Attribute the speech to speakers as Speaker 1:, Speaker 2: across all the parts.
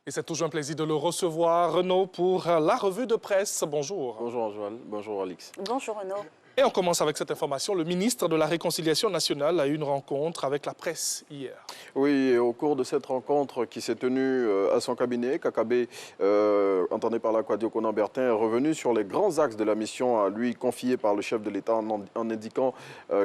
Speaker 1: Et c'est toujours un plaisir de le recevoir, Renaud, pour la revue de presse. Bonjour.
Speaker 2: Bonjour Joël, bonjour Alix.
Speaker 3: Bonjour Renaud.
Speaker 1: Et on commence avec cette information. Le ministre de la Réconciliation nationale a eu une rencontre avec la presse hier.
Speaker 2: Oui, et au cours de cette rencontre qui s'est tenue à son cabinet, Kakabe, entendu par la Kwadio Konan-Bertin, est revenu sur les grands axes de la mission à lui confiée par le chef de l'État en indiquant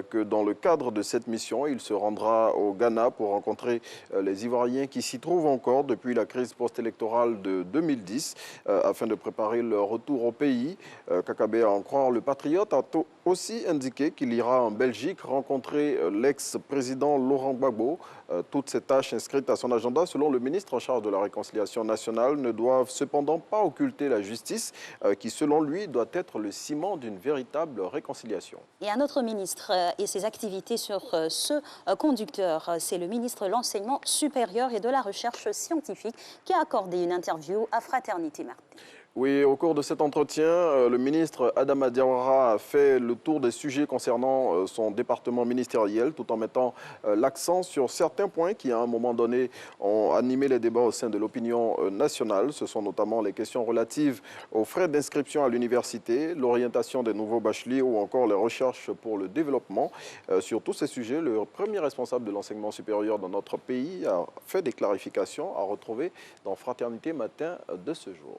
Speaker 2: que dans le cadre de cette mission, il se rendra au Ghana pour rencontrer les Ivoiriens qui s'y trouvent encore depuis la crise post-électorale de 2010 afin de préparer leur retour au pays. Kakabe, à en croire le patriote, a aussi indiqué qu'il ira en Belgique rencontrer l'ex-président Laurent Gbagbo. Toutes ces tâches inscrites à son agenda, selon le ministre en charge de la Réconciliation nationale, ne doivent cependant pas occulter la justice, qui, selon lui, doit être le ciment d'une véritable réconciliation.
Speaker 3: Et un autre ministre et ses activités sur ce conducteur, c'est le ministre de l'Enseignement supérieur et de la Recherche scientifique qui a accordé une interview à Fraternité Martin.
Speaker 2: Oui, au cours de cet entretien, le ministre Adama Diawara a fait le tour des sujets concernant son département ministériel, tout en mettant l'accent sur certains points qui, à un moment donné, ont animé les débats au sein de l'opinion nationale. Ce sont notamment les questions relatives aux frais d'inscription à l'université, l'orientation des nouveaux bacheliers ou encore les recherches pour le développement. Sur tous ces sujets, le premier responsable de l'enseignement supérieur dans notre pays a fait des clarifications à retrouver dans Fraternité Matin de ce jour.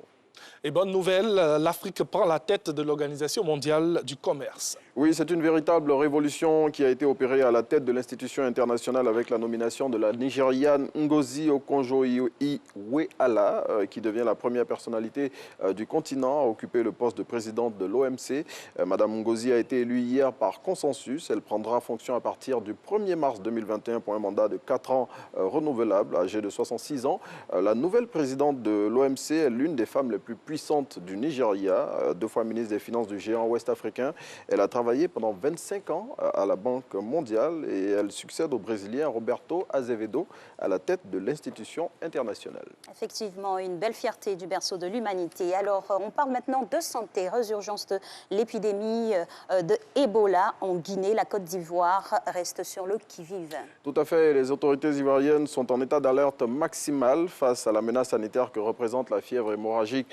Speaker 1: Et bonne nouvelle, l'Afrique prend la tête de l'Organisation mondiale du commerce.
Speaker 2: Oui, c'est une véritable révolution qui a été opérée à la tête de l'institution internationale avec la nomination de la Nigériane Ngozi Okonjo-Iweala, qui devient la première personnalité du continent à occuper le poste de présidente de l'OMC. Madame Ngozi a été élue hier par consensus. Elle prendra fonction à partir du 1er mars 2021 pour un mandat de 4 ans renouvelable, âgée de 66 ans. La nouvelle présidente de l'OMC est l'une des femmes les plus puissante du Nigeria, 2 fois ministre des Finances du géant ouest-africain. Elle a travaillé pendant 25 ans à la Banque mondiale et elle succède au Brésilien Roberto Azevedo à la tête de l'institution internationale.
Speaker 3: Effectivement, une belle fierté du berceau de l'humanité. Alors, on parle maintenant de santé, résurgence de l'épidémie de Ebola en Guinée. La Côte d'Ivoire reste sur le qui-vive.
Speaker 2: Tout à fait. Les autorités ivoiriennes sont en état d'alerte maximale face à la menace sanitaire que représente la fièvre hémorragique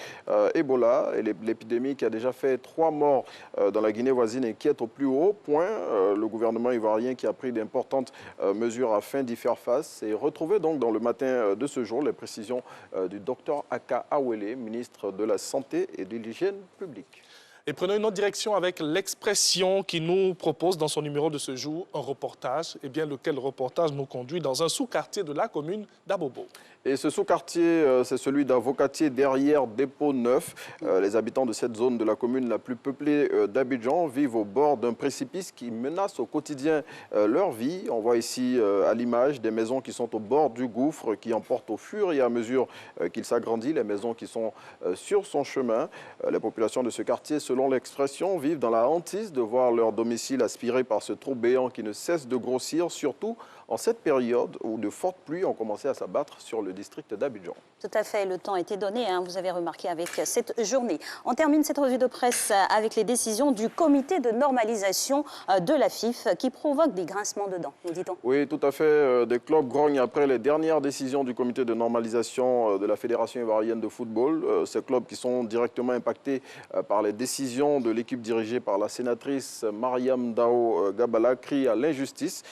Speaker 2: Ebola et l'épidémie qui a déjà fait 3 morts dans la Guinée voisine inquiète au plus haut point. Le gouvernement ivoirien qui a pris d'importantes mesures afin d'y faire face et retrouvé donc dans le matin de ce jour les précisions du docteur Aka Awele, ministre de la Santé et de l'Hygiène publique.
Speaker 1: Et prenons une autre direction avec l'Expression qui nous propose dans son numéro de ce jour un reportage. Eh bien, lequel reportage nous conduit dans un sous-quartier de la commune d'Abobo.
Speaker 2: Et ce sous-quartier, c'est celui d'Avocatier derrière Dépôt Neuf. Les habitants de cette zone de la commune la plus peuplée d'Abidjan vivent au bord d'un précipice qui menace au quotidien leur vie. On voit ici à l'image des maisons qui sont au bord du gouffre, qui emportent au fur et à mesure qu'il s'agrandit les maisons qui sont sur son chemin. Les populations de ce quartier, selon l'Expression, vivent dans la hantise de voir leur domicile aspiré par ce trou béant qui ne cesse de grossir, surtout en cette période où de fortes pluies ont commencé à s'abattre sur le district d'Abidjan.
Speaker 3: Tout à fait, le temps était donné, hein, vous avez remarqué avec cette journée. On termine cette revue de presse avec les décisions du comité de normalisation de la FIF qui provoquent des grincements de dents, nous dit-on.
Speaker 2: Oui, tout à fait. Des clubs grognent après les dernières décisions du comité de normalisation de la Fédération ivoirienne de football. Ces clubs qui sont directement impactés par les décisions de l'équipe dirigée par la sénatrice Mariam Dao Gabala crient à l'injustice.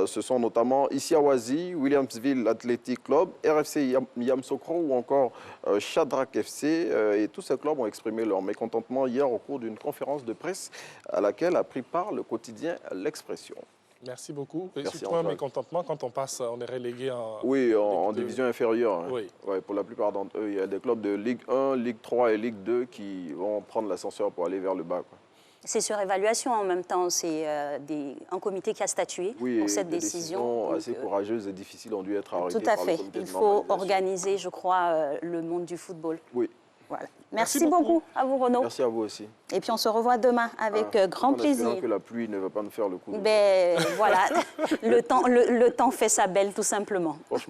Speaker 2: Ce sont notamment Issiawazi, Williamsville Athletic Club, RFC Yamsokro ou encore Shadrack FC. Et tous ces clubs ont exprimé leur mécontentement hier au cours d'une conférence de presse à laquelle a pris part le quotidien L'Expression.
Speaker 1: Merci beaucoup. Et
Speaker 2: Merci,
Speaker 1: surtout un mécontentement quand on est relégué en...
Speaker 2: Oui, en division inférieure.
Speaker 1: Oui.
Speaker 2: Ouais, pour la plupart d'entre eux, il y a des clubs de Ligue 1, Ligue 3 et Ligue 2 qui vont prendre l'ascenseur pour aller vers le bas, quoi.
Speaker 3: C'est sur évaluation en même temps, c'est un comité qui a statué pour cette décision.
Speaker 2: Des décisions assez courageuses et difficiles ont dû être arrêtées.
Speaker 3: Tout à
Speaker 2: par
Speaker 3: fait.
Speaker 2: le comité de
Speaker 3: Il faut
Speaker 2: normalisation.
Speaker 3: organiser, je crois, le monde du football.
Speaker 2: Oui.
Speaker 3: Voilà. Merci beaucoup à vous, Renaud.
Speaker 2: Merci à vous aussi.
Speaker 3: Et puis on se revoit demain avec grand plaisir.
Speaker 2: Que la pluie ne va pas nous faire le coup.
Speaker 3: Ben voilà, le temps fait sa belle tout simplement.
Speaker 2: Franchement.